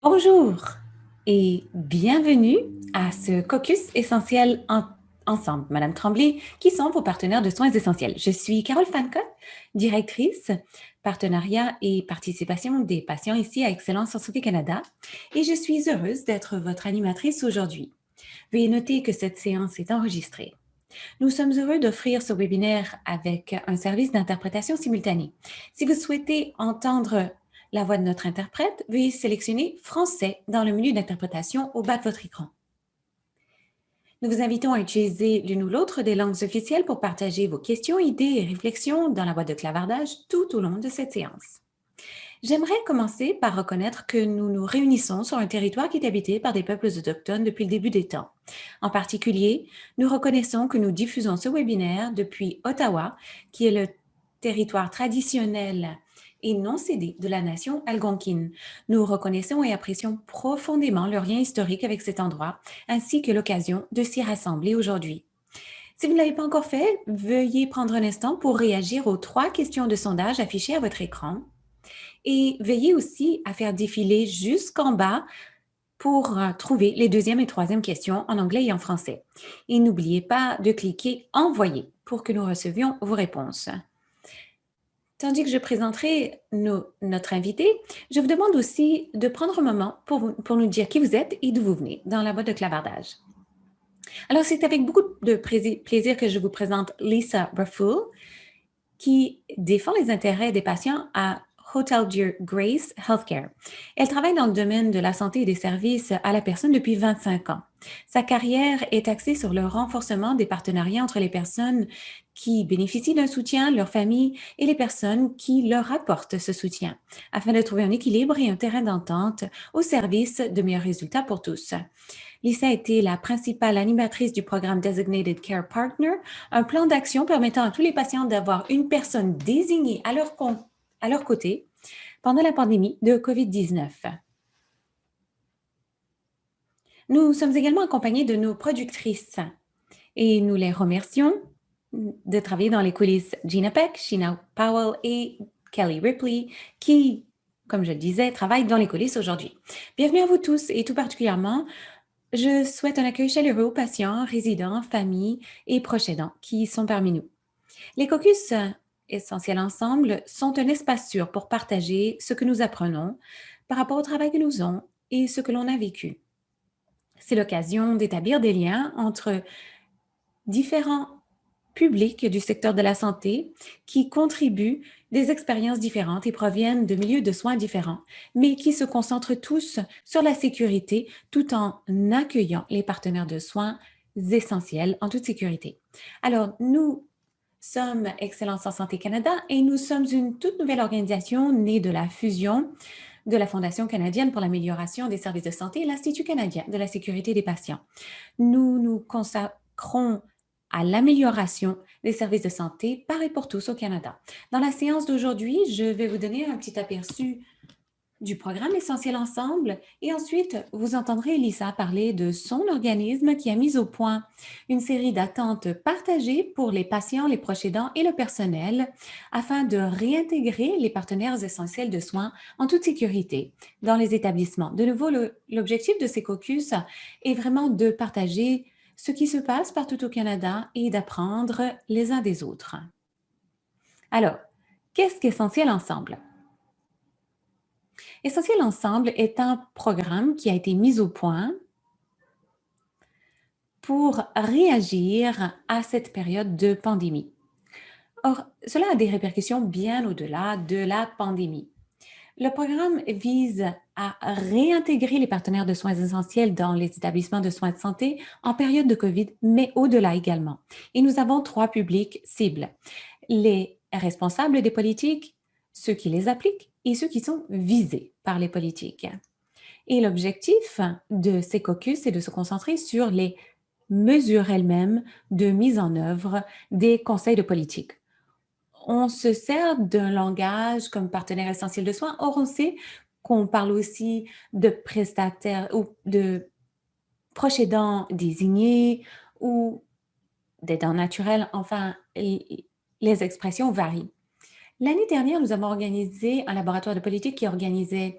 Bonjour et bienvenue à ce caucus essentiel ensemble, Madame Tremblay, qui sont vos partenaires de soins essentiels. Je suis Carole Fancott, directrice partenariat et participation des patients ici à Excellence en Santé Canada et je suis heureuse d'être votre animatrice aujourd'hui. Veuillez noter que cette séance est enregistrée. Nous sommes heureux d'offrir ce webinaire avec un service d'interprétation simultanée. Si vous souhaitez entendre la voix de notre interprète, veuillez sélectionner Français dans le menu d'interprétation au bas de votre écran. Nous vous invitons à utiliser l'une ou l'autre des langues officielles pour partager vos questions, idées et réflexions dans la boîte de clavardage tout au long de cette séance. J'aimerais commencer par reconnaître que nous nous réunissons sur un territoire qui est habité par des peuples autochtones depuis le début des temps. En particulier, nous reconnaissons que nous diffusons ce webinaire depuis Ottawa, qui est le territoire traditionnel et non cédé de la nation algonquine. Nous reconnaissons et apprécions profondément leur lien historique avec cet endroit, ainsi que l'occasion de s'y rassembler aujourd'hui. Si vous ne l'avez pas encore fait, veuillez prendre un instant pour réagir aux 3 questions de sondage affichées à votre écran. Et veillez aussi à faire défiler jusqu'en bas pour trouver les deuxième et troisième questions en anglais et en français. Et n'oubliez pas de cliquer Envoyer pour que nous recevions vos réponses. Tandis que je présenterai notre invité, je vous demande aussi de prendre un moment pour nous dire qui vous êtes et d'où vous venez dans la boîte de clavardage. Alors, c'est avec beaucoup de plaisir que je vous présente Lisa Raffoul, qui défend les intérêts des patients à Hotel Dieu Grace Healthcare. Elle travaille dans le domaine de la santé et des services à la personne depuis 25 ans. Sa carrière est axée sur le renforcement des partenariats entre les personnes qui bénéficient d'un soutien, leur famille et les personnes qui leur apportent ce soutien, afin de trouver un équilibre et un terrain d'entente au service de meilleurs résultats pour tous. Lisa a été la principale animatrice du programme Designated Care Partner, un plan d'action permettant à tous les patients d'avoir une personne désignée à leur côté pendant la pandémie de COVID-19. Nous sommes également accompagnés de nos productrices et nous les remercions de travailler dans les coulisses. Gina Peck, Sheena Powell et Kelly Ripley qui, comme je le disais, travaillent dans les coulisses aujourd'hui. Bienvenue à vous tous et tout particulièrement je souhaite un accueil chaleureux aux patients, résidents, familles et proches aidants qui sont parmi nous. Les caucus essentiels ensemble sont un espace sûr pour partager ce que nous apprenons par rapport au travail que nous faisons et ce que l'on a vécu. C'est l'occasion d'établir des liens entre différents publics du secteur de la santé qui contribuent des expériences différentes et proviennent de milieux de soins différents, mais qui se concentrent tous sur la sécurité tout en accueillant les partenaires de soins essentiels en toute sécurité. Alors, nous sommes Excellence en Santé Canada et nous sommes une toute nouvelle organisation née de la fusion de la Fondation canadienne pour l'amélioration des services de santé et l'Institut canadien de la sécurité des patients. Nous nous consacrons à l'amélioration des services de santé par et pour tous au Canada. Dans la séance d'aujourd'hui, je vais vous donner un petit aperçu du programme Essentiel Ensemble et ensuite, vous entendrez Elisa parler de son organisme qui a mis au point une série d'attentes partagées pour les patients, les proches aidants et le personnel afin de réintégrer les partenaires essentiels de soins en toute sécurité dans les établissements. De nouveau, l'objectif de ces caucus est vraiment de partager ce qui se passe partout au Canada et d'apprendre les uns des autres. Alors, qu'est-ce qu'Essentiel Ensemble? Essentiel Ensemble est un programme qui a été mis au point pour réagir à cette période de pandémie. Or, cela a des répercussions bien au-delà de la pandémie. Le programme vise à réintégrer les partenaires de soins essentiels dans les établissements de soins de santé en période de COVID, mais au-delà également. Et nous avons 3 publics cibles: les responsables des politiques, ceux qui les appliquent et ceux qui sont visés par les politiques. Et l'objectif de ces caucus est de se concentrer sur les mesures elles-mêmes de mise en œuvre des conseils de politique. On se sert d'un langage comme partenaire essentiel de soins. Or, on sait qu'on parle aussi de prestataires ou de proches aidants désignés ou d'aidants naturels. Enfin, les expressions varient. L'année dernière, nous avons organisé un laboratoire de politique qui organisait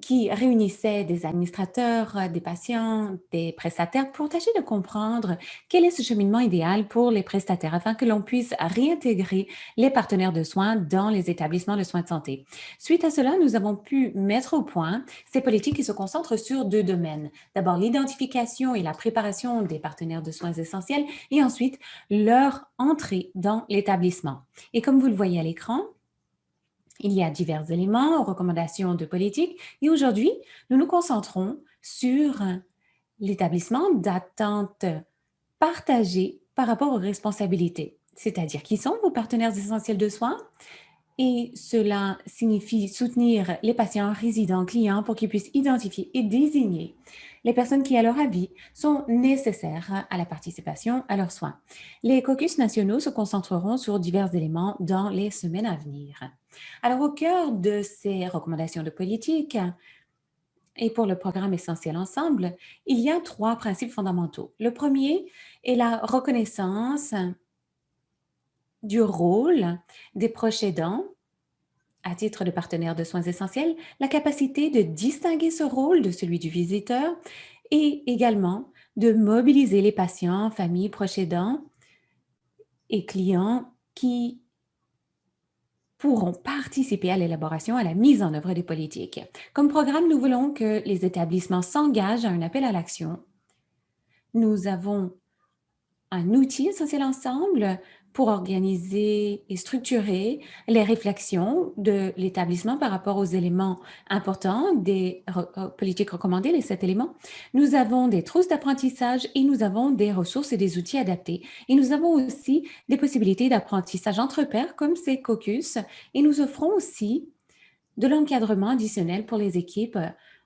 qui réunissait des administrateurs, des patients, des prestataires pour tâcher de comprendre quel est ce cheminement idéal pour les prestataires afin que l'on puisse réintégrer les partenaires de soins dans les établissements de soins de santé. Suite à cela, nous avons pu mettre au point ces politiques qui se concentrent sur deux domaines. D'abord, l'identification et la préparation des partenaires de soins essentiels et ensuite leur entrée dans l'établissement. Et comme vous le voyez à l'écran, il y a divers éléments, recommandations de politique, et aujourd'hui, nous nous concentrons sur l'établissement d'attentes partagées par rapport aux responsabilités, c'est-à-dire qui sont vos partenaires essentiels de soins, et cela signifie soutenir les patients, résidents, clients pour qu'ils puissent identifier et désigner les personnes qui, à leur avis, sont nécessaires à la participation à leurs soins. Les caucus nationaux se concentreront sur divers éléments dans les semaines à venir. Alors, au cœur de ces recommandations de politique et pour le programme Essentiel Ensemble, il y a trois principes fondamentaux. Le premier est la reconnaissance du rôle des proches aidants à titre de partenaire de soins essentiels, la capacité de distinguer ce rôle de celui du visiteur et également de mobiliser les patients, familles, proches aidants et clients qui pourront participer à l'élaboration, à la mise en œuvre des politiques. Comme programme, nous voulons que les établissements s'engagent à un appel à l'action. Nous avons un outil essentiel ensemble pour organiser et structurer les réflexions de l'établissement par rapport aux éléments importants des politiques recommandées, les 7 éléments. Nous avons des trousses d'apprentissage et nous avons des ressources et des outils adaptés. Et nous avons aussi des possibilités d'apprentissage entre pairs comme ces caucus et nous offrons aussi de l'encadrement additionnel pour les équipes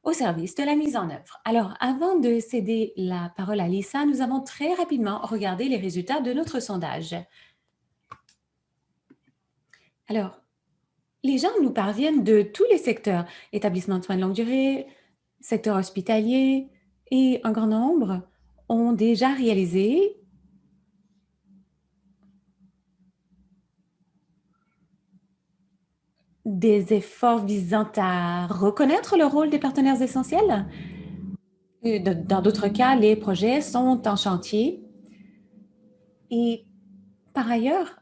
au service de la mise en œuvre. Alors, avant de céder la parole à Lisa, nous avons très rapidement regardé les résultats de notre sondage. Alors, les gens nous parviennent de tous les secteurs, établissements de soins de longue durée, secteur hospitalier, et un grand nombre ont déjà réalisé des efforts visant à reconnaître le rôle des partenaires essentiels. Dans d'autres cas, les projets sont en chantier. Et par ailleurs,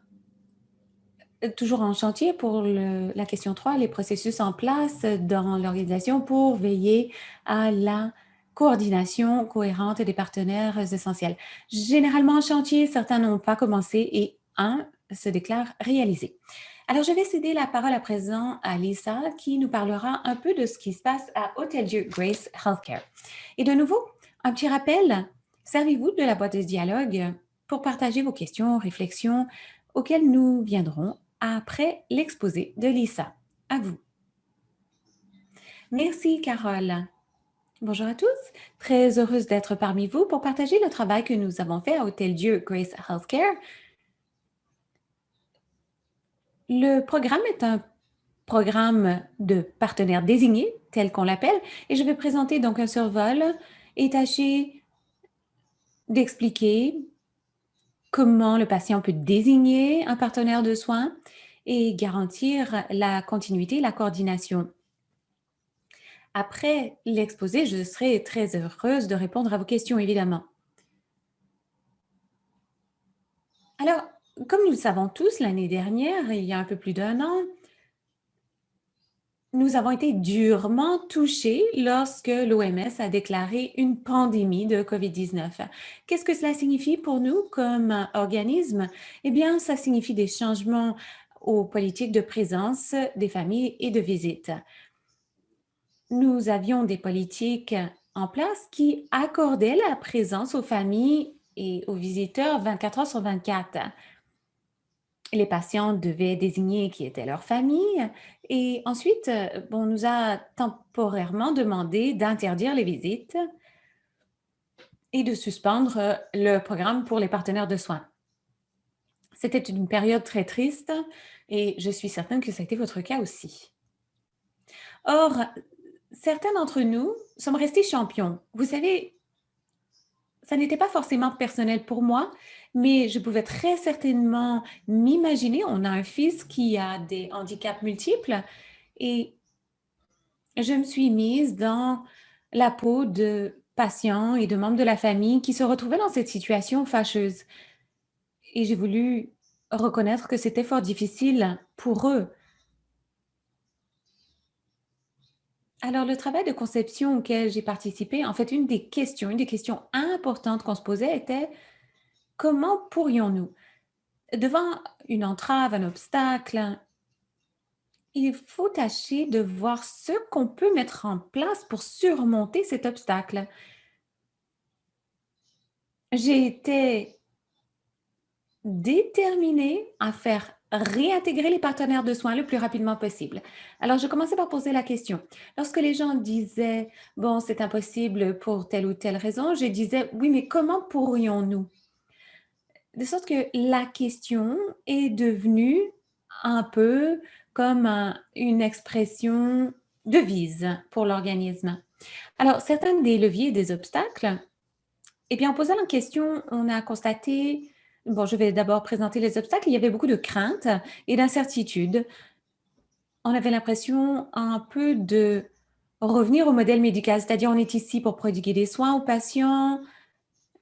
toujours en chantier pour la question 3, les processus en place dans l'organisation pour veiller à la coordination cohérente des partenaires essentiels. Généralement en chantier, certains n'ont pas commencé et un se déclare réalisé. Alors, je vais céder la parole à présent à Lisa qui nous parlera un peu de ce qui se passe à Hôtel-Dieu Grace Healthcare. Et de nouveau, un petit rappel, servez-vous de la boîte de dialogue pour partager vos questions, réflexions auxquelles nous viendrons après l'exposé de Lisa. À vous. Merci, Carole. Bonjour à tous. Très heureuse d'être parmi vous pour partager le travail que nous avons fait à Hôtel-Dieu Grace Healthcare. Le programme est un programme de partenaires désignés, tel qu'on l'appelle, et je vais présenter donc un survol et tâcher d'expliquer comment le patient peut désigner un partenaire de soins et garantir la continuité et la coordination. Après l'exposé, je serai très heureuse de répondre à vos questions, évidemment. Alors, comme nous le savons tous, l'année dernière, il y a un peu plus d'un an, nous avons été durement touchés lorsque l'OMS a déclaré une pandémie de COVID-19. Qu'est-ce que cela signifie pour nous comme organisme? Eh bien, ça signifie des changements aux politiques de présence des familles et de visite. Nous avions des politiques en place qui accordaient la présence aux familles et aux visiteurs 24 heures sur 24. Les patients devaient désigner qui était leur famille et ensuite, on nous a temporairement demandé d'interdire les visites et de suspendre le programme pour les partenaires de soins. C'était une période très triste et je suis certaine que ça a été votre cas aussi. Or, certains d'entre nous sommes restés champions. Vous savez, ça n'était pas forcément personnel pour moi, mais je pouvais très certainement m'imaginer, on a un fils qui a des handicaps multiples et je me suis mise dans la peau de patients et de membres de la famille qui se retrouvaient dans cette situation fâcheuse et j'ai voulu reconnaître que c'était fort difficile pour eux. Alors, le travail de conception auquel j'ai participé, en fait, une des questions importantes qu'on se posait était: «Comment pourrions-nous?» Devant une entrave, un obstacle, il faut tâcher de voir ce qu'on peut mettre en place pour surmonter cet obstacle. J'ai été déterminée à faire réintégrer les partenaires de soins le plus rapidement possible. Alors, je commençais par poser la question. Lorsque les gens disaient: «Bon, c'est impossible pour telle ou telle raison», je disais: «Oui, mais comment pourrions-nous?» De sorte que la question est devenue un peu comme une expression devise pour l'organisme. Alors, certains des leviers et des obstacles, eh bien, en posant la question, on a constaté, bon, je vais d'abord présenter les obstacles, il y avait beaucoup de craintes et d'incertitudes. On avait l'impression un peu de revenir au modèle médical, c'est-à-dire on est ici pour prodiguer des soins aux patients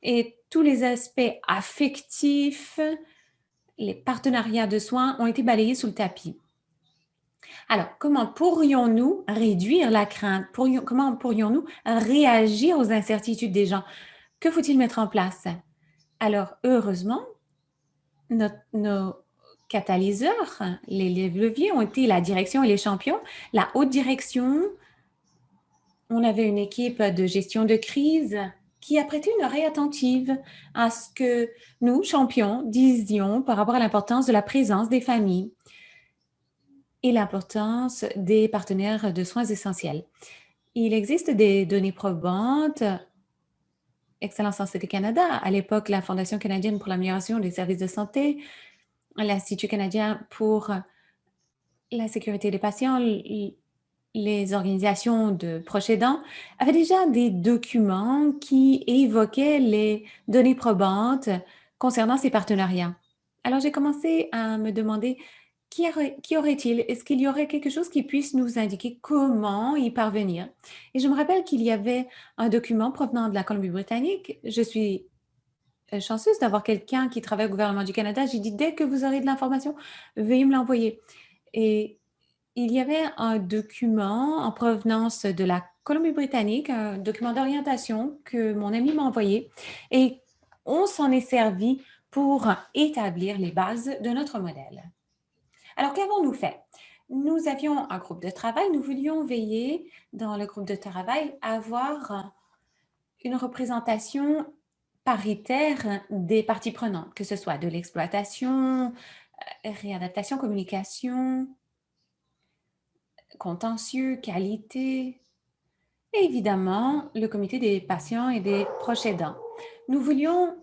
et tous les aspects affectifs, les partenariats de soins ont été balayés sous le tapis. Alors, comment pourrions-nous réduire la crainte? Comment pourrions-nous réagir aux incertitudes des gens? Que faut-il mettre en place? Alors, heureusement, nos catalyseurs, les leviers ont été la direction et les champions. La haute direction, on avait une équipe de gestion de crise qui a prêté une oreille attentive à ce que nous, champions, disions par rapport à l'importance de la présence des familles et l'importance des partenaires de soins essentiels. Il existe des données probantes. Excellence en Santé Canada, à l'époque, la Fondation canadienne pour l'amélioration des services de santé, l'Institut canadien pour la sécurité des patients, les organisations de proches aidants avaient déjà des documents qui évoquaient les données probantes concernant ces partenariats. Alors j'ai commencé à me demander qui aurait-il? Est-ce qu'il y aurait quelque chose qui puisse nous indiquer comment y parvenir? Et je me rappelle qu'il y avait un document provenant de la Colombie-Britannique. Je suis chanceuse d'avoir quelqu'un qui travaille au gouvernement du Canada. J'ai dit, dès que vous aurez de l'information, veuillez me l'envoyer. Et il y avait un document en provenance de la Colombie-Britannique, un document d'orientation que mon ami m'a envoyé et on s'en est servi pour établir les bases de notre modèle. Alors, qu'avons-nous fait? Nous avions un groupe de travail, nous voulions veiller dans le groupe de travail à avoir une représentation paritaire des parties prenantes, que ce soit de l'exploitation, réadaptation, communication, contentieux, qualité et évidemment le comité des patients et des proches aidants. Nous voulions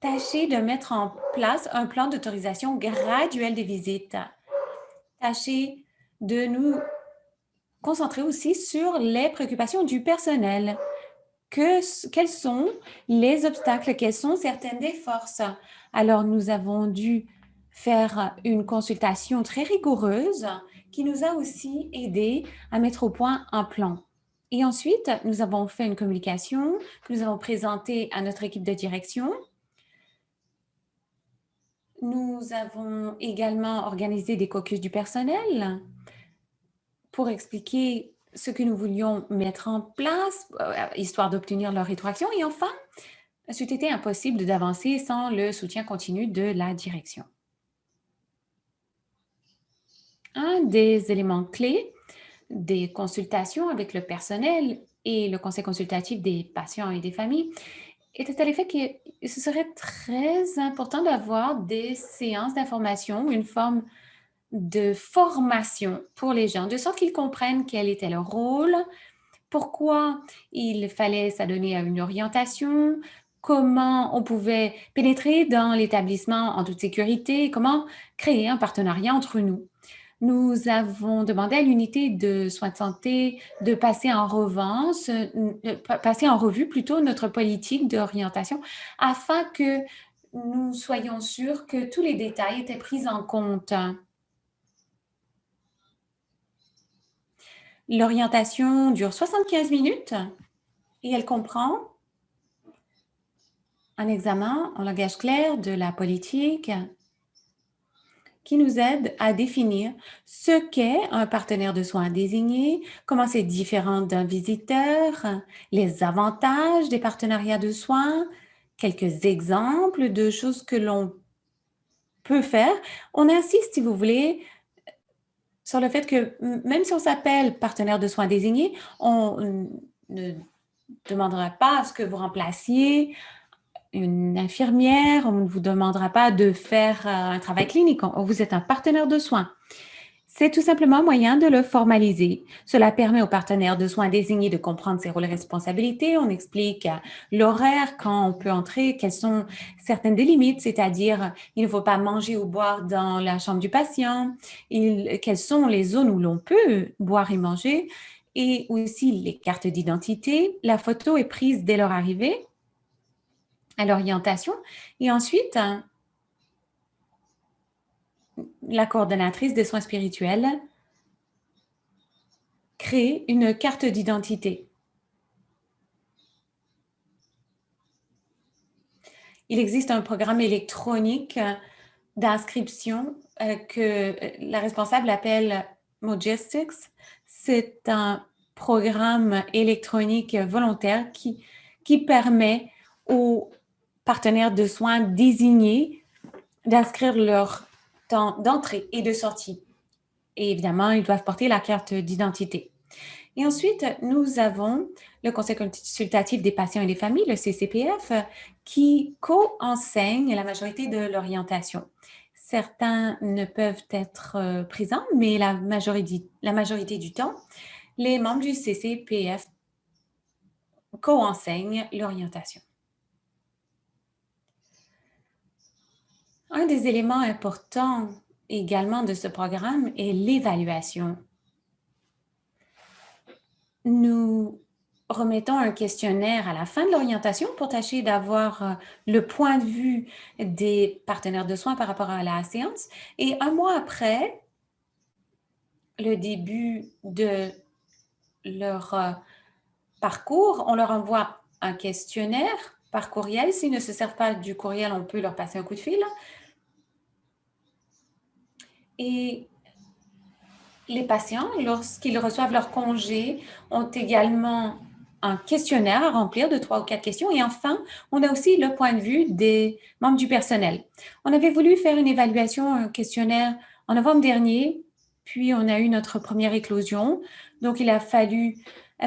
tâcher de mettre en place un plan d'autorisation graduelle des visites, tâcher de nous concentrer aussi sur les préoccupations du personnel. Quels sont les obstacles? Quelles sont certaines des forces? Alors, nous avons dû faire une consultation très rigoureuse qui nous a aussi aidé à mettre au point un plan. Et ensuite, nous avons fait une communication que nous avons présentée à notre équipe de direction. Nous avons également organisé des caucus du personnel pour expliquer ce que nous voulions mettre en place, histoire d'obtenir leur rétroaction. Et enfin, c'eût été impossible d'avancer sans le soutien continu de la direction. Un des éléments clés des consultations avec le personnel et le conseil consultatif des patients et des familles était à l'effet que ce serait très important d'avoir des séances d'information, une forme de formation pour les gens, de sorte qu'ils comprennent quel était leur rôle, pourquoi il fallait s'adonner à une orientation, comment on pouvait pénétrer dans l'établissement en toute sécurité, comment créer un partenariat entre nous. Nous avons demandé à l'unité de soins de santé de passer en passer en revue plutôt notre politique d'orientation afin que nous soyons sûrs que tous les détails étaient pris en compte. L'orientation dure 75 minutes et elle comprend un examen en langage clair de la politique qui nous aide à définir ce qu'est un partenaire de soins désigné, comment c'est différent d'un visiteur, les avantages des partenariats de soins, quelques exemples de choses que l'on peut faire. On insiste, si vous voulez, sur le fait que même si on s'appelle partenaire de soins désigné, on ne demandera pas à ce que vous remplaciez une infirmière, on ne vous demandera pas de faire un travail clinique. Vous êtes un partenaire de soins. C'est tout simplement un moyen de le formaliser. Cela permet au partenaire de soins désigné de comprendre ses rôles et responsabilités. On explique l'horaire, quand on peut entrer, quelles sont certaines des limites, c'est-à-dire il ne faut pas manger ou boire dans la chambre du patient, quelles sont les zones où l'on peut boire et manger, et aussi les cartes d'identité. La photo est prise dès leur arrivée à l'orientation. Et ensuite, la coordonnatrice des soins spirituels crée une carte d'identité. Il existe un programme électronique d'inscription que la responsable appelle Mogistics. C'est un programme électronique volontaire qui permet aux partenaires de soins désignés d'inscrire leur temps d'entrée et de sortie. Et évidemment, ils doivent porter la carte d'identité. Et ensuite, nous avons le Conseil consultatif des patients et des familles, le CCPF, qui co-enseigne la majorité de l'orientation. Certains ne peuvent être présents, mais la majorité du temps, les membres du CCPF co-enseignent l'orientation. Un des éléments importants également de ce programme est l'évaluation. Nous remettons un questionnaire à la fin de l'orientation pour tâcher d'avoir le point de vue des partenaires de soins par rapport à la séance. Et un mois après le début de leur parcours, on leur envoie un questionnaire par courriel. S'ils ne se servent pas du courriel, on peut leur passer un coup de fil. Et les patients, lorsqu'ils reçoivent leur congé, ont également un questionnaire à remplir de 3 ou 4 questions. Et enfin, on a aussi le point de vue des membres du personnel. On avait voulu faire une évaluation, un questionnaire en novembre dernier, puis on a eu notre première éclosion. Donc, il a fallu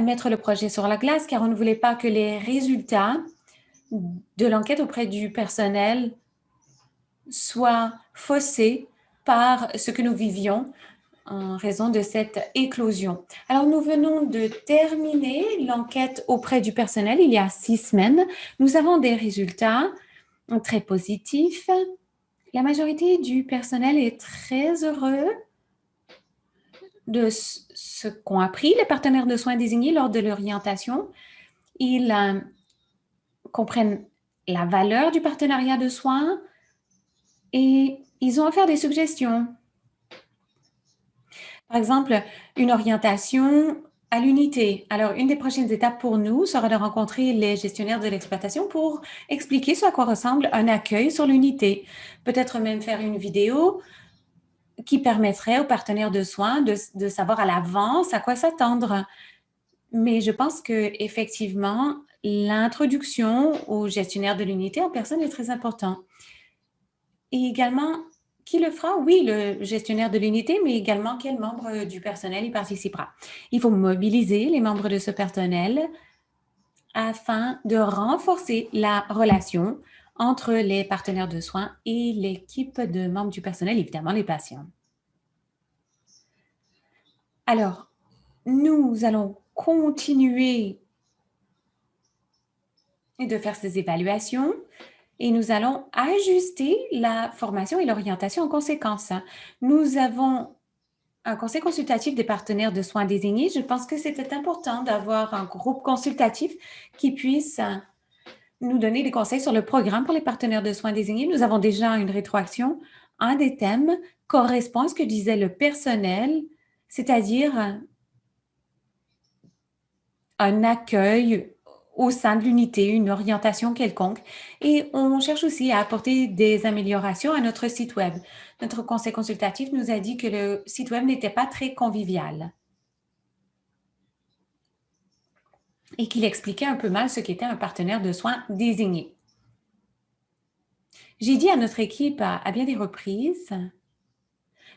mettre le projet sur la glace car on ne voulait pas que les résultats de l'enquête auprès du personnel soient faussés par ce que nous vivions en raison de cette éclosion. Alors, nous venons de terminer l'enquête auprès du personnel il y a 6 semaines. Nous avons des résultats très positifs. La majorité du personnel est très heureux de ce qu'ont appris les partenaires de soins désignés lors de l'orientation. Ils comprennent la valeur du partenariat de soins et ils ont offert des suggestions. Par exemple, une orientation à l'unité. Alors, une des prochaines étapes pour nous sera de rencontrer les gestionnaires de l'exploitation pour expliquer ce à quoi ressemble un accueil sur l'unité. Peut-être même faire une vidéo qui permettrait aux partenaires de soins de savoir à l'avance à quoi s'attendre. Mais je pense qu'effectivement, l'introduction aux gestionnaires de l'unité en personne est très important. Et également, qui le fera? Oui, le gestionnaire de l'unité, mais également quel membre du personnel y participera. Il faut mobiliser les membres de ce personnel afin de renforcer la relation entre les partenaires de soins et l'équipe de membres du personnel, évidemment les patients. Alors, nous allons continuer de faire ces évaluations et nous allons ajuster la formation et l'orientation en conséquence. Nous avons un conseil consultatif des partenaires de soins désignés. Je pense que c'était important d'avoir un groupe consultatif qui puisse nous donner des conseils sur le programme pour les partenaires de soins désignés. Nous avons déjà une rétroaction. Un des thèmes correspond à ce que disait le personnel, c'est-à-dire un accueil au sein de l'unité, une orientation quelconque. Et on cherche aussi à apporter des améliorations à notre site Web. Notre conseil consultatif nous a dit que le site Web n'était pas très convivial et qu'il expliquait un peu mal ce qu'était un partenaire de soins désigné. J'ai dit à notre équipe à bien des reprises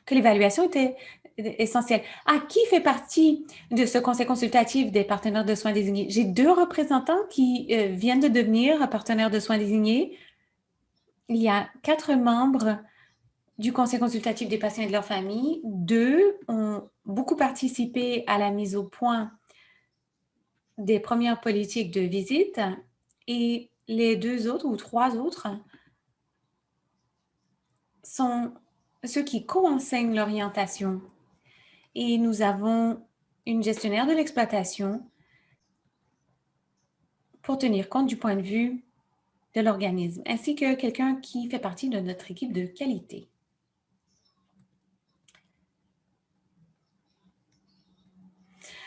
que l'évaluation était essentielle. Ah, qui fait partie de ce conseil consultatif des partenaires de soins désignés? J'ai 2 représentants qui viennent de devenir partenaires de soins désignés. Il y a 4 membres du conseil consultatif des patients et de leurs familles. 2 ont beaucoup participé à la mise au point des premières politiques de visite et les 2 autres ou 3 autres sont ceux qui co-enseignent l'orientation. Et nous avons une gestionnaire de l'exploitation pour tenir compte du point de vue de l'organisme, ainsi que quelqu'un qui fait partie de notre équipe de qualité.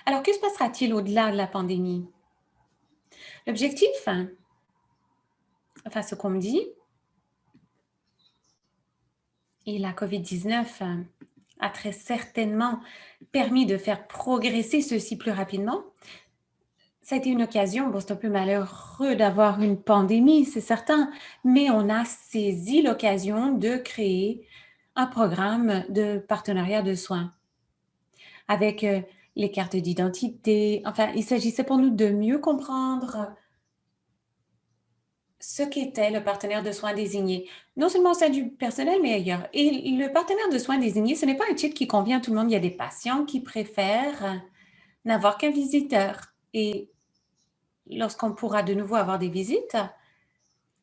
Alors, que se passera-t-il au-delà de la pandémie? L'objectif, enfin, ce qu'on me dit, et la COVID-19 a très certainement permis de faire progresser ceci plus rapidement. Ça a été une occasion, bon, c'est un peu malheureux d'avoir une pandémie, c'est certain, mais on a saisi l'occasion de créer un programme de partenariat de soins avec les cartes d'identité. Enfin, il s'agissait pour nous de mieux comprendre ce qu'était le partenaire de soins désigné, non seulement au sein du personnel, mais ailleurs. Et le partenaire de soins désigné, ce n'est pas un titre qui convient à tout le monde. Il y a des patients qui préfèrent n'avoir qu'un visiteur. Et lorsqu'on pourra de nouveau avoir des visites,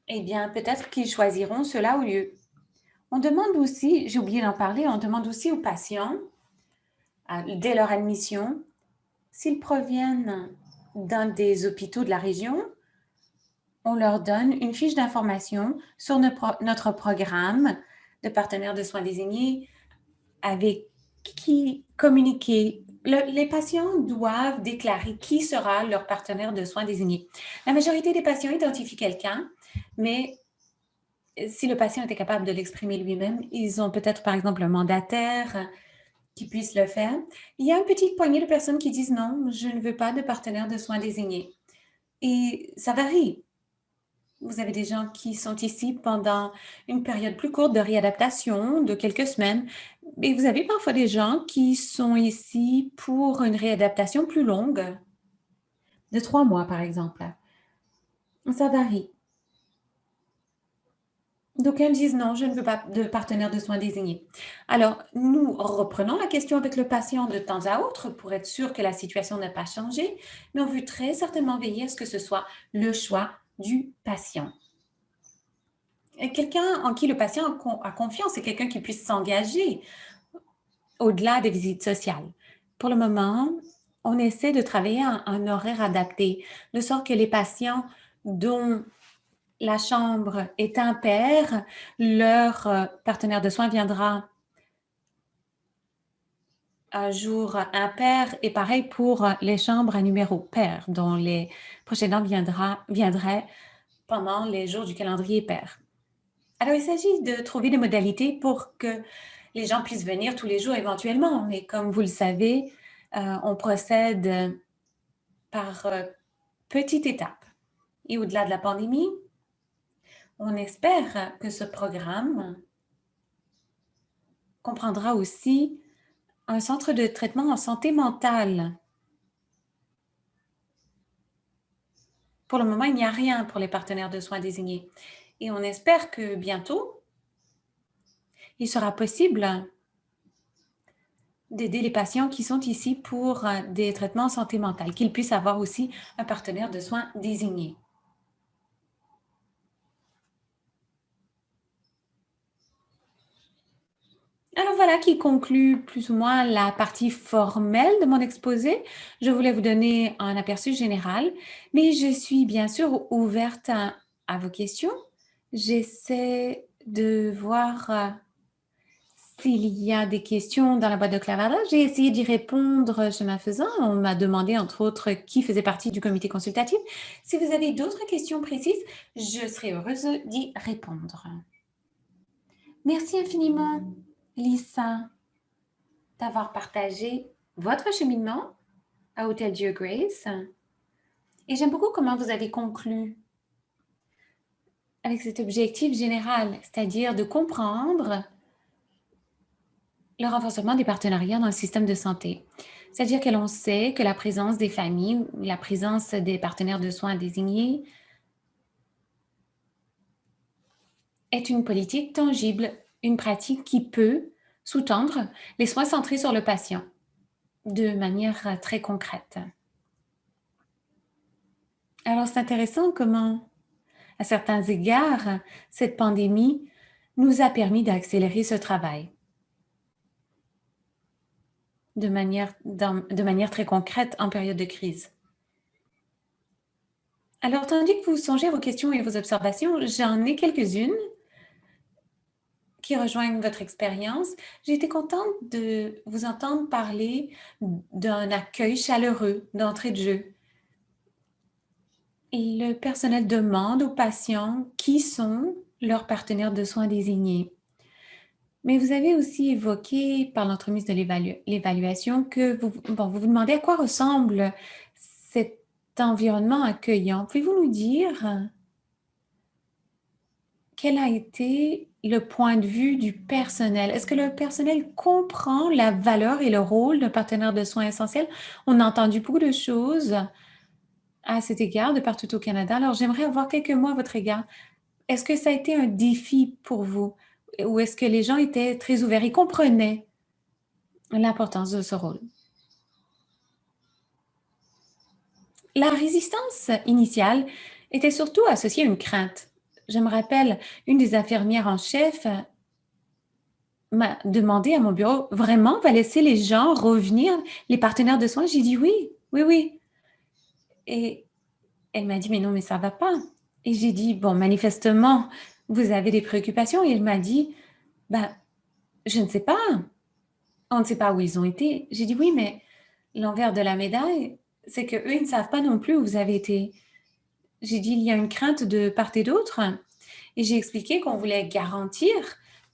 eh bien, peut-être qu'ils choisiront cela au lieu. On demande aussi, j'ai oublié d'en parler, on demande aussi aux patients, dès leur admission, s'ils proviennent d'un des hôpitaux de la région, on leur donne une fiche d'information sur notre programme de partenaires de soins désignés avec qui communiquer. Les patients doivent déclarer qui sera leur partenaire de soins désigné. La majorité des patients identifient quelqu'un, mais si le patient était capable de l'exprimer lui-même, ils ont peut-être par exemple un mandataire qui puisse le faire. Il y a une petite poignée de personnes qui disent non, je ne veux pas de partenaire de soins désigné. Et ça varie. Vous avez des gens qui sont ici pendant une période plus courte de réadaptation, de quelques semaines, et vous avez parfois des gens qui sont ici pour une réadaptation plus longue, de 3 mois par exemple. Ça varie. D'aucuns disent non, je ne veux pas de partenaire de soins désigné. Alors, nous reprenons la question avec le patient de temps à autre pour être sûr que la situation n'a pas changé, mais on veut très certainement veiller à ce que ce soit le choix du patient. Quelqu'un en qui le patient a confiance et quelqu'un qui puisse s'engager au-delà des visites sociales. Pour le moment, on essaie de travailler un horaire adapté, de sorte que les patients dont la chambre est impaire, leur partenaire de soins viendra un jour impair et pareil pour les chambres à numéro pair, dont les prochains viendraient pendant les jours du calendrier pair. Alors, il s'agit de trouver des modalités pour que les gens puissent venir tous les jours éventuellement, mais comme vous le savez, on procède par petites étapes. Et au-delà de la pandémie, on espère que ce programme comprendra aussi un centre de traitement en santé mentale. Pour le moment, il n'y a rien pour les partenaires de soins désignés. Et on espère que bientôt, il sera possible d'aider les patients qui sont ici pour des traitements en santé mentale, qu'ils puissent avoir aussi un partenaire de soins désigné. Alors voilà qui conclut plus ou moins la partie formelle de mon exposé. Je voulais vous donner un aperçu général, mais je suis bien sûr ouverte à vos questions. J'essaie de voir S'il y a des questions dans la boîte de clavardage, j'ai essayé d'y répondre chemin faisant. On m'a demandé, entre autres, qui faisait partie du comité consultatif. Si vous avez d'autres questions précises, je serai heureuse d'y répondre. Merci infiniment, Lisa, d'avoir partagé votre cheminement à Hôtel Dieu Grace. Et j'aime beaucoup comment vous avez conclu avec cet objectif général, c'est-à-dire de comprendre le renforcement des partenariats dans le système de santé. C'est-à-dire que l'on sait que la présence des familles, la présence des partenaires de soins désignés est une politique tangible, une pratique qui peut sous-tendre les soins centrés sur le patient de manière très concrète. Alors, c'est intéressant comment, à certains égards, cette pandémie nous a permis d'accélérer ce travail de manière très concrète en période de crise. Alors, tandis que vous songez à vos questions et vos observations, j'en ai quelques-unes qui rejoignent votre expérience. J'ai été contente de vous entendre parler d'un accueil chaleureux d'entrée de jeu. Le personnel demande aux patients qui sont leurs partenaires de soins désignés. Mais vous avez aussi évoqué, par l'entremise de l'évaluation, que vous vous demandez à quoi ressemble cet environnement accueillant. Pouvez-vous nous dire quel a été le point de vue du personnel? Est-ce que le personnel comprend la valeur et le rôle d'un partenaire de soins essentiels? On a entendu beaucoup de choses à cet égard de partout au Canada. Alors, j'aimerais avoir quelques mots à votre égard. Est-ce que ça a été un défi pour vous? Ou est-ce que les gens étaient très ouverts et comprenaient l'importance de ce rôle? La résistance initiale était surtout associée à une crainte. Je me rappelle, une des infirmières en chef m'a demandé à mon bureau, vraiment, on va laisser les gens revenir, les partenaires de soins? J'ai dit oui, oui, oui. Et elle m'a dit, mais non, mais ça va pas. Et j'ai dit, bon, manifestement, vous avez des préoccupations. Et elle m'a dit, ben, je ne sais pas. On ne sait pas où ils ont été. J'ai dit, oui, mais l'envers de la médaille, c'est qu'eux, ils ne savent pas non plus où vous avez été. J'ai dit, il y a une crainte de part et d'autre. Et j'ai expliqué qu'on voulait garantir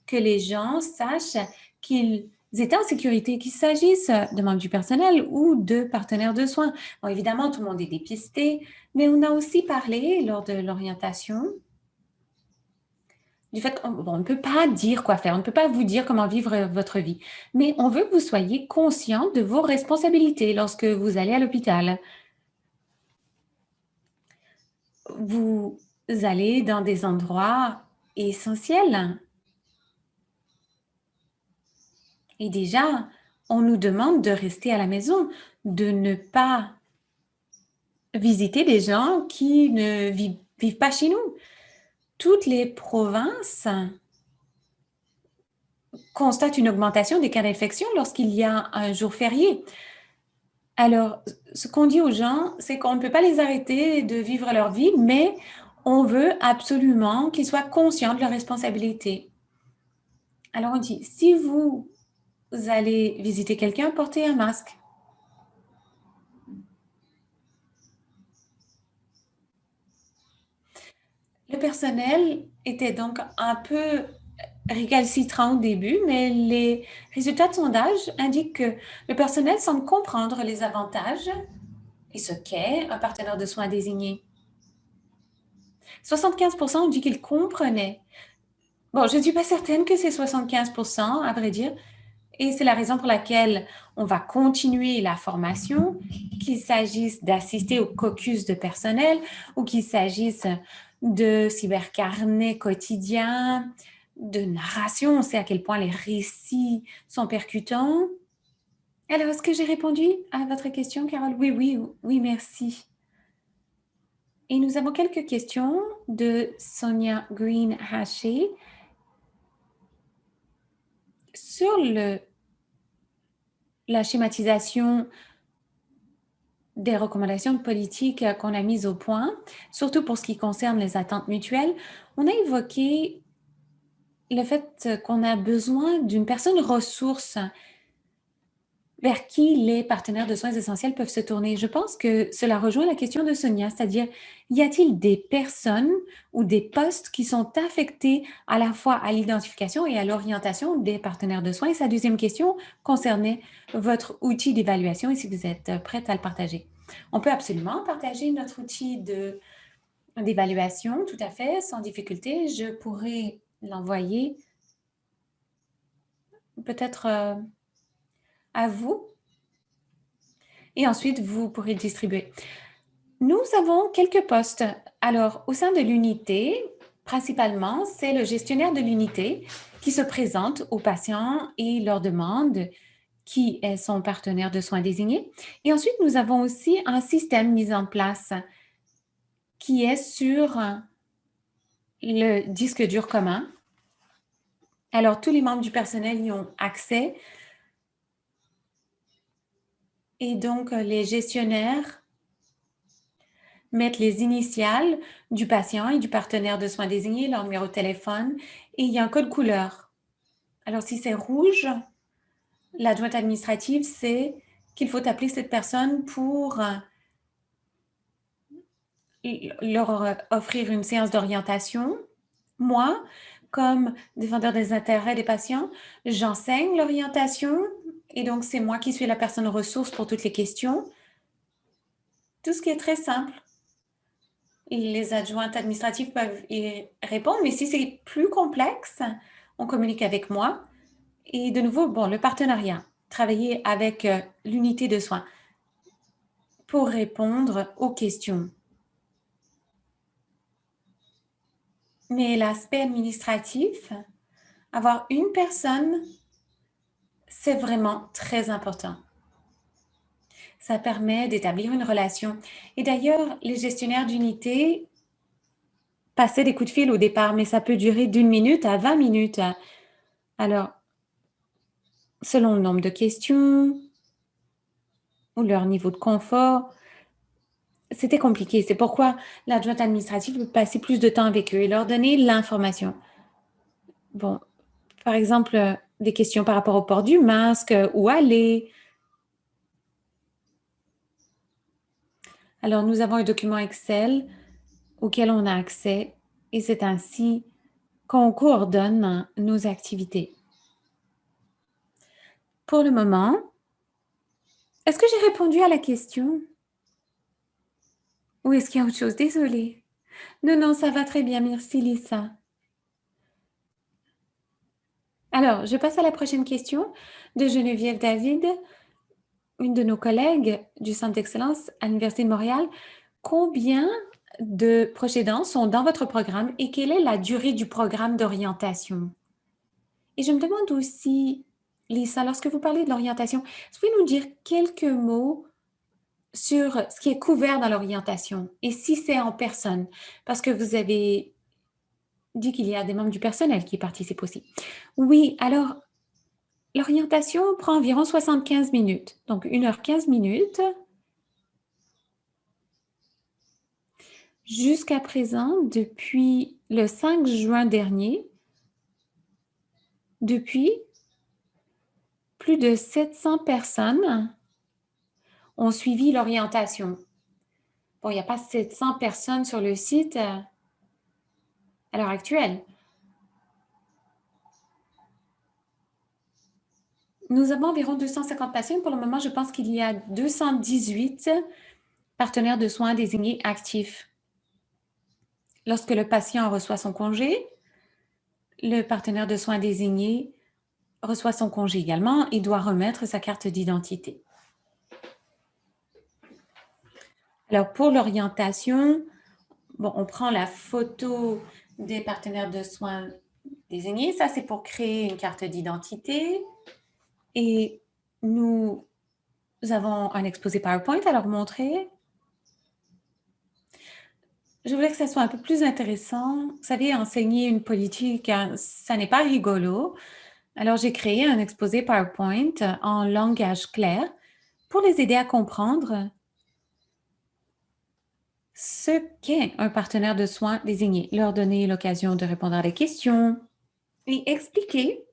que les gens sachent qu'ils étaient en sécurité, qu'il s'agisse de membres du personnel ou de partenaires de soins. Bon, évidemment, tout le monde est dépisté, mais on a aussi parlé lors de l'orientation du fait qu'on ne peut pas dire quoi faire, on ne peut pas vous dire comment vivre votre vie, mais on veut que vous soyez conscient de vos responsabilités lorsque vous allez à l'hôpital. Vous allez dans des endroits essentiels. Et déjà, on nous demande de rester à la maison, de ne pas visiter des gens qui ne vivent pas chez nous. Toutes les provinces constatent une augmentation des cas d'infection lorsqu'il y a un jour férié. Alors, ce qu'on dit aux gens, c'est qu'on ne peut pas les arrêter de vivre leur vie, mais on veut absolument qu'ils soient conscients de leurs responsabilités. Alors, on dit, si vous allez visiter quelqu'un, portez un masque. Le personnel était donc un peu récalcitrant au début, mais les résultats de sondage indiquent que le personnel semble comprendre les avantages et ce qu'est un partenaire de soins désigné. 75% ont dit qu'ils comprenaient. Bon, je ne suis pas certaine que c'est 75%, à vrai dire, et c'est la raison pour laquelle on va continuer la formation, qu'il s'agisse d'assister au caucus de personnel ou qu'il s'agisse de cybercarnet quotidien, de narration. On sait à quel point les récits sont percutants. Alors, est-ce que j'ai répondu à votre question, Carole? Oui, oui, oui, merci. Et nous avons quelques questions de Sonia Green-Haché sur la schématisation des recommandations politiques qu'on a mises au point, surtout pour ce qui concerne les attentes mutuelles. On a évoqué le fait qu'on a besoin d'une personne ressource vers qui les partenaires de soins essentiels peuvent se tourner. Je pense que cela rejoint la question de Sonia, c'est-à-dire, y a-t-il des personnes ou des postes qui sont affectés à la fois à l'identification et à l'orientation des partenaires de soins? Et sa deuxième question concernait votre outil d'évaluation et si vous êtes prête à le partager. On peut absolument partager notre outil d'évaluation, tout à fait, sans difficulté. Je pourrais l'envoyer peut-être à vous et ensuite vous pourrez le distribuer. Nous avons quelques postes. Alors, au sein de l'unité, principalement, c'est le gestionnaire de l'unité qui se présente aux patients et leur demande qui est son partenaire de soins désigné. Et ensuite, nous avons aussi un système mis en place qui est sur le disque dur commun. Alors, tous les membres du personnel y ont accès. Et donc, les gestionnaires mettre les initiales du patient et du partenaire de soins désigné, leur numéro de téléphone, et il y a un code couleur. Alors, si c'est rouge, l'adjointe administrative sait qu'il faut appeler cette personne pour leur offrir une séance d'orientation. Moi, comme défendeur des intérêts des patients, j'enseigne l'orientation et donc c'est moi qui suis la personne ressource pour toutes les questions. Tout ce qui est très simple. Les adjointes administratives peuvent y répondre, mais si c'est plus complexe, on communique avec moi. Et de nouveau, bon, le partenariat, travailler avec l'unité de soins pour répondre aux questions. Mais l'aspect administratif, avoir une personne, c'est vraiment très important. Ça permet d'établir une relation. Et d'ailleurs, les gestionnaires d'unité passaient des coups de fil au départ, mais ça peut durer d'1 minute à 20 minutes. Alors, selon le nombre de questions ou leur niveau de confort, c'était compliqué. C'est pourquoi l'adjointe administrative peut passer plus de temps avec eux et leur donner l'information. Bon, par exemple, des questions par rapport au port du masque, où aller. Alors, nous avons un document Excel auquel on a accès et c'est ainsi qu'on coordonne nos activités. Pour le moment, est-ce que j'ai répondu à la question? Ou est-ce qu'il y a autre chose? Désolée. Non, non, ça va très bien. Merci, Lisa. Alors, je passe à la prochaine question de Geneviève David, une de nos collègues du Centre d'excellence à l'Université de Montréal. Combien de proches aidants sont dans votre programme et quelle est la durée du programme d'orientation? Et je me demande aussi, Lisa, lorsque vous parlez de l'orientation, est-ce que vous pouvez nous dire quelques mots sur ce qui est couvert dans l'orientation et si c'est en personne? Parce que vous avez dit qu'il y a des membres du personnel qui participent aussi. Oui, alors l'orientation prend environ 75 minutes, donc 1h15 minutes. Jusqu'à présent, depuis le 5 juin dernier, depuis, plus de 700 personnes ont suivi l'orientation. Bon, il n'y a pas 700 personnes sur le site à l'heure actuelle. Nous avons environ 250 patients. Pour le moment, je pense qu'il y a 218 partenaires de soins désignés actifs. Lorsque le patient reçoit son congé, le partenaire de soins désigné reçoit son congé également et doit remettre sa carte d'identité. Alors, pour l'orientation, bon, on prend la photo des partenaires de soins désignés. Ça, c'est pour créer une carte d'identité. Et nous avons un exposé PowerPoint à leur montrer. Je voulais que ça soit un peu plus intéressant. Vous savez, enseigner une politique, ça n'est pas rigolo. Alors, j'ai créé un exposé PowerPoint en langage clair pour les aider à comprendre ce qu'est un partenaire de soins désigné, leur donner l'occasion de répondre à des questions et expliquer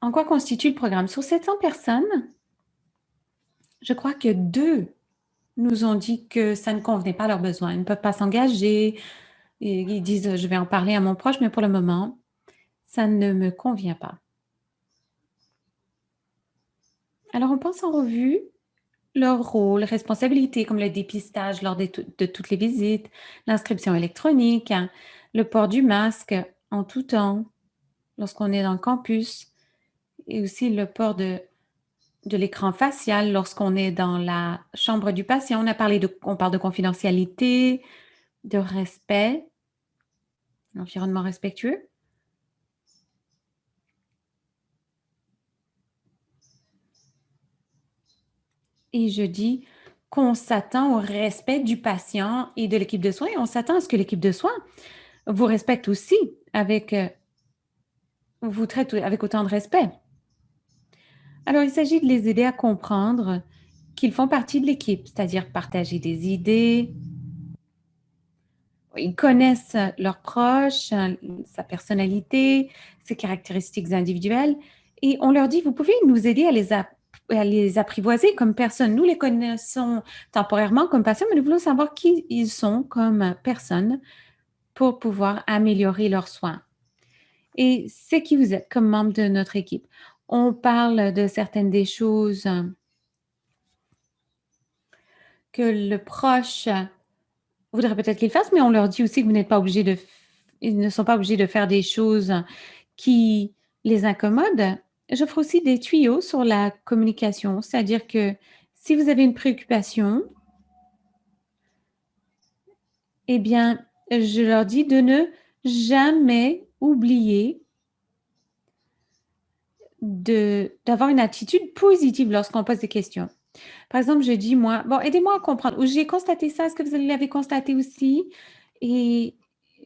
en quoi constitue le programme. Sur 700 personnes, je crois que 2 nous ont dit que ça ne convenait pas à leurs besoins. Ils ne peuvent pas s'engager. Et ils disent, je vais en parler à mon proche, mais pour le moment, ça ne me convient pas. Alors, on pense en revue leur rôle, responsabilités comme le dépistage lors de toutes les visites, l'inscription électronique, hein, le port du masque en tout temps lorsqu'on est dans le campus et aussi le port de l'écran facial lorsqu'on est dans la chambre du patient. On parle de confidentialité, de respect, environnement respectueux. Et je dis qu'on s'attend au respect du patient et de l'équipe de soins. Et on s'attend à ce que l'équipe de soins vous respecte aussi vous traite avec autant de respect. Alors, il s'agit de les aider à comprendre qu'ils font partie de l'équipe, c'est-à-dire partager des idées. Ils connaissent leurs proches, sa personnalité, ses caractéristiques individuelles, et on leur dit, vous pouvez nous aider à les apprivoiser comme personnes. Nous les connaissons temporairement comme patients, mais nous voulons savoir qui ils sont comme personnes pour pouvoir améliorer leurs soins. Et c'est qui vous êtes comme membre de notre équipe. On parle de certaines des choses que le proche voudrait peut-être qu'ils fassent, mais on leur dit aussi que vous n'êtes pas obligé ils ne sont pas obligés de faire des choses qui les incommodent. J'offre aussi des tuyaux sur la communication, c'est-à-dire que si vous avez une préoccupation, eh bien, je leur dis de ne jamais oublier d'avoir une attitude positive lorsqu'on pose des questions. Par exemple, je dis moi: «Bon, aidez-moi à comprendre» ou «J'ai constaté ça, est-ce que vous l'avez constaté aussi?» Et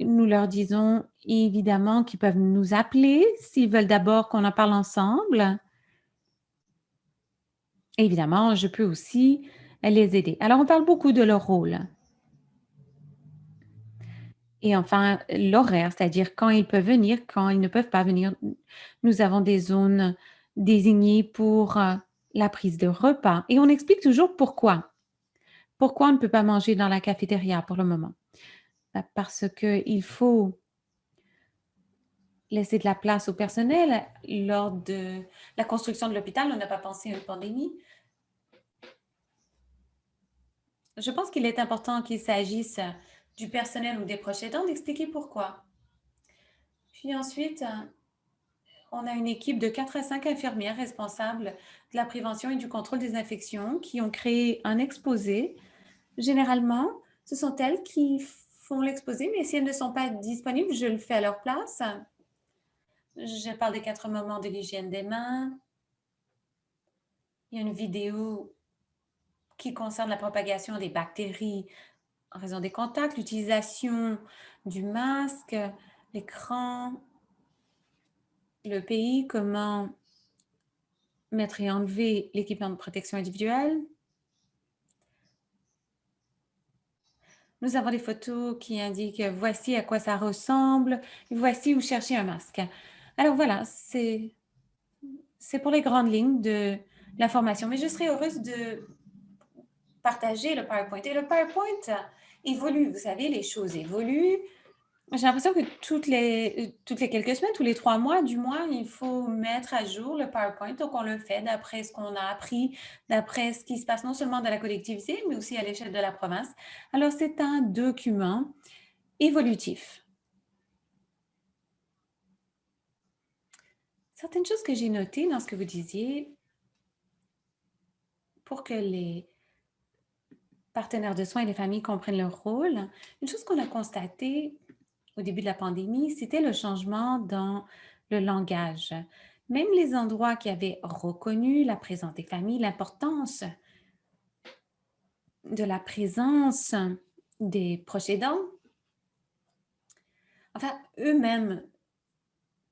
nous leur disons évidemment qu'ils peuvent nous appeler s'ils veulent d'abord qu'on en parle ensemble. Évidemment, je peux aussi les aider. Alors, on parle beaucoup de leur rôle et enfin, l'horaire, c'est-à-dire quand ils peuvent venir, quand ils ne peuvent pas venir. Nous avons des zones désignées pour, la prise de repas et on explique toujours pourquoi. Pourquoi on ne peut pas manger dans la cafétéria pour le moment? Bah, parce qu'il faut laisser de la place au personnel. Lors de la construction de l'hôpital, on n'a pas pensé à une pandémie. Je pense qu'il est important qu'il s'agisse du personnel ou des proches aidants d'expliquer pourquoi. Puis ensuite, on a une équipe de 4 à 5 infirmières responsables de la prévention et du contrôle des infections qui ont créé un exposé. Généralement, ce sont elles qui font l'exposé, mais si elles ne sont pas disponibles, je le fais à leur place. Je parle des 4 moments de l'hygiène des mains. Il y a une vidéo qui concerne la propagation des bactéries en raison des contacts, l'utilisation du masque, l'écran, le pays, comment mettre et enlever l'équipement de protection individuelle. Nous avons des photos qui indiquent voici à quoi ça ressemble, voici où chercher un masque. Alors voilà, c'est pour les grandes lignes de l'information, mais je serais heureuse de partager le PowerPoint. Et le PowerPoint évolue, vous savez, les choses évoluent. J'ai l'impression que toutes les quelques semaines, tous les 3 mois, du moins, il faut mettre à jour le PowerPoint. Donc, on le fait d'après ce qu'on a appris, d'après ce qui se passe non seulement dans la collectivité, mais aussi à l'échelle de la province. Alors, c'est un document évolutif. Certaines choses que j'ai notées dans ce que vous disiez pour que les partenaires de soins et les familles comprennent leur rôle. Une chose qu'on a constatée au début de la pandémie, c'était le changement dans le langage. Même les endroits qui avaient reconnu la présence des familles, l'importance de la présence des proches aidants, enfin, eux-mêmes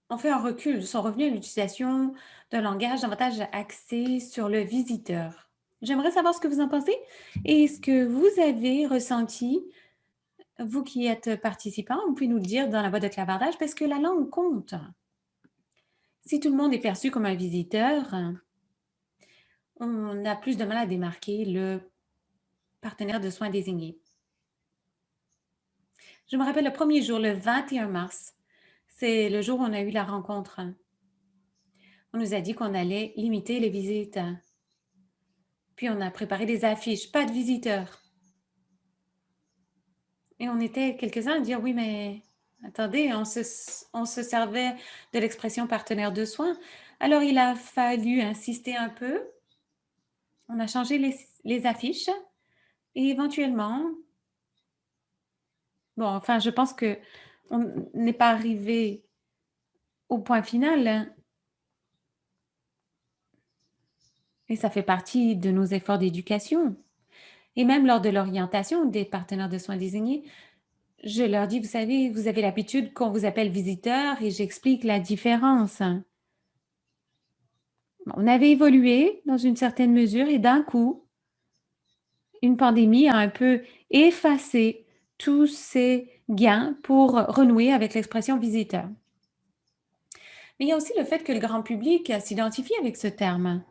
ont fait un recul, sont revenus à l'utilisation d'un langage davantage axé sur le visiteur. J'aimerais savoir ce que vous en pensez et ce que vous avez ressenti vous qui êtes participant, vous pouvez nous le dire dans la boîte de clavardage parce que la langue compte. Si tout le monde est perçu comme un visiteur, on a plus de mal à démarquer le partenaire de soins désigné. Je me rappelle le premier jour, le 21 mars, c'est le jour où on a eu la rencontre. On nous a dit qu'on allait limiter les visites. Puis on a préparé des affiches, pas de visiteurs. Et on était quelques-uns à dire oui, mais attendez, on se servait de l'expression partenaire de soins. Alors il a fallu insister un peu. On a changé les affiches et éventuellement, bon, enfin, je pense que on n'est pas arrivé au point final, hein, et ça fait partie de nos efforts d'éducation. Et même lors de l'orientation des partenaires de soins désignés, je leur dis, vous savez, vous avez l'habitude qu'on vous appelle visiteur et j'explique la différence. On avait évolué dans une certaine mesure et d'un coup, une pandémie a un peu effacé tous ces gains pour renouer avec l'expression visiteur. Mais il y a aussi le fait que le grand public s'identifie avec ce terme.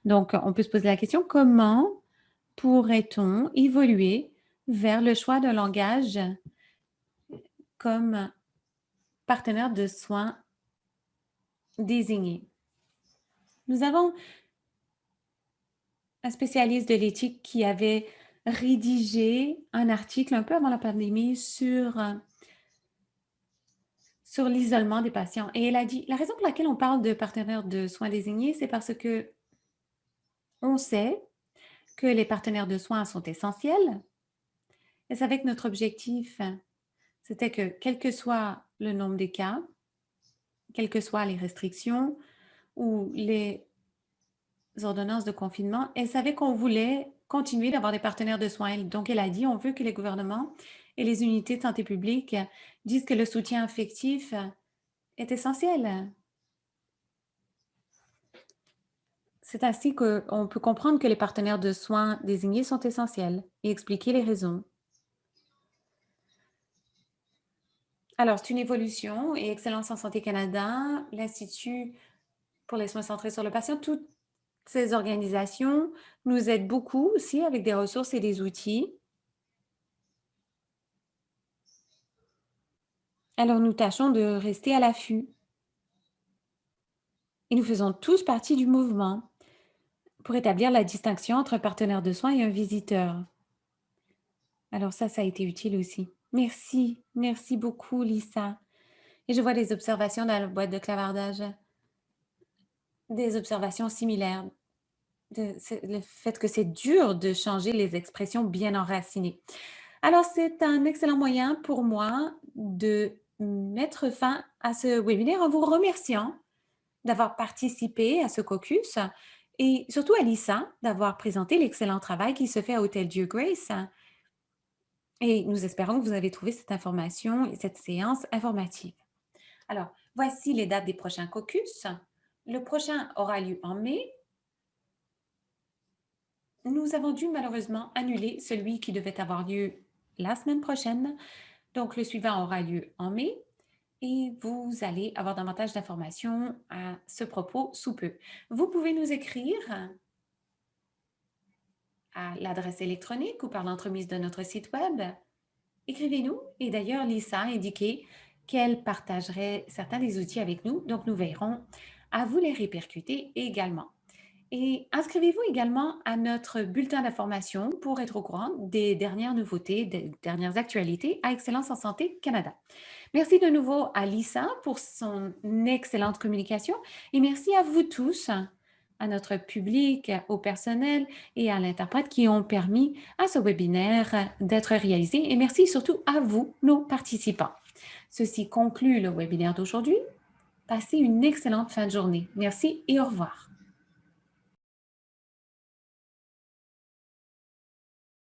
Donc, on peut se poser la question, comment pourrait-on évoluer vers le choix d'un langage comme partenaire de soins désigné? Nous avons un spécialiste de l'éthique qui avait rédigé un article un peu avant la pandémie sur l'isolement des patients. Et elle a dit, la raison pour laquelle on parle de partenaires de soins désignés, c'est parce que on sait que les partenaires de soins sont essentiels. Et c'est avec notre objectif, c'était que quel que soit le nombre des cas, quelles que soient les restrictions ou les ordonnances de confinement, elle savait qu'on voulait continuer d'avoir des partenaires de soins. Donc, elle a dit, on veut que les gouvernements et les unités de santé publique disent que le soutien affectif est essentiel. C'est ainsi qu'on peut comprendre que les partenaires de soins désignés sont essentiels et expliquer les raisons. Alors, c'est une évolution et Excellence en Santé Canada, l'Institut pour les soins centrés sur le patient, toutes ces organisations nous aident beaucoup aussi avec des ressources et des outils. Alors, nous tâchons de rester à l'affût et nous faisons tous partie du mouvement pour établir la distinction entre un partenaire de soins et un visiteur. Alors ça a été utile aussi. Merci, merci beaucoup, Lisa. Et je vois des observations dans la boîte de clavardage, des observations similaires. Le fait que c'est dur de changer les expressions bien enracinées. Alors, c'est un excellent moyen pour moi de mettre fin à ce webinaire en vous remerciant d'avoir participé à ce caucus et surtout à Lisa d'avoir présenté l'excellent travail qui se fait à Hôtel Dieu Grace. Et nous espérons que vous avez trouvé cette information et cette séance informative. Alors, voici les dates des prochains caucus. Le prochain aura lieu en mai. Nous avons dû malheureusement annuler celui qui devait avoir lieu la semaine prochaine. Donc, le suivant aura lieu en mai et vous allez avoir davantage d'informations à ce propos sous peu. Vous pouvez nous écrire à l'adresse électronique ou par l'entremise de notre site web. Écrivez-nous et d'ailleurs, Lisa a indiqué qu'elle partagerait certains des outils avec nous, donc nous veillerons à vous les répercuter également. Et inscrivez-vous également à notre bulletin d'information pour être au courant des dernières nouveautés, des dernières actualités à Excellence en Santé Canada. Merci de nouveau à Lisa pour son excellente communication et merci à vous tous, à notre public, au personnel et à l'interprète qui ont permis à ce webinaire d'être réalisé. Et merci surtout à vous, nos participants. Ceci conclut le webinaire d'aujourd'hui. Passez une excellente fin de journée. Merci et au revoir.